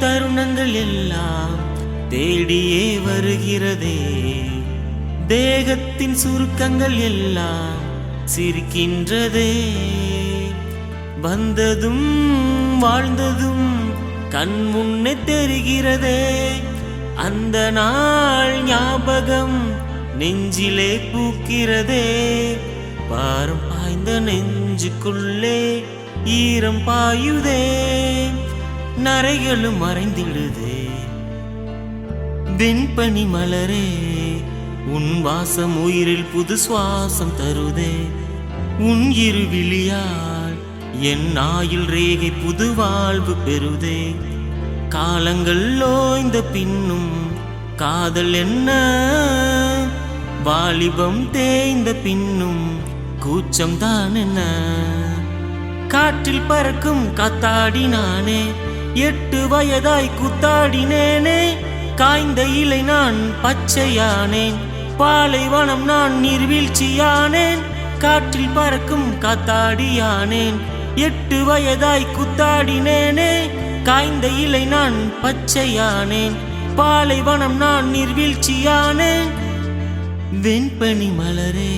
தருணங்கள் எல்லாம் தேடியே வருகிறதே. தேகத்தின் சுருக்கங்கள் எல்லாம் சிரிக்கின்றதே. வந்ததும் வாழ்ந்ததும் கண் முன்னே தெரிகிறதே. அந்த நாள் ஞாபகம் நெஞ்சிலே பூக்கிறதே. பாரம் பாய்ந்த நெஞ்சுக்குள்ளே ஈரம் பாயுதே. நரைகளும் மறைந்திடுதே. வெண்பனி மலரே, உன் வாசம் உயிரில் புது சுவாசம் தருதே. உன் இரு விழியால் என் ஆயுள் ரேகை புது வாழ்வு பெறுதே. காலங்கள் ஓய்ந்த பின்னும் காதல் என்ன, வாலிபம் தேய்ந்த பின்னும் கூச்சம் தான் என்ன. காற்றில் பறக்கும் காத்தாடினானே, 8 வயதாய் கூத்தாடினேனே. காய்ந்த இலை நான் பச்சையானேன், பாலைவனம் நான் நீர்வீழ்ச்சியானேன். காற்றில் பறக்கும் காத்தாடியானேன், 8 வயதாய் கூத்தாடினேனே. காய்ந்த இலை நான் பச்சையானேன், பாலைவனம் நான் நீர்வீழ்ச்சியானேன். வெண்பனி மலரே.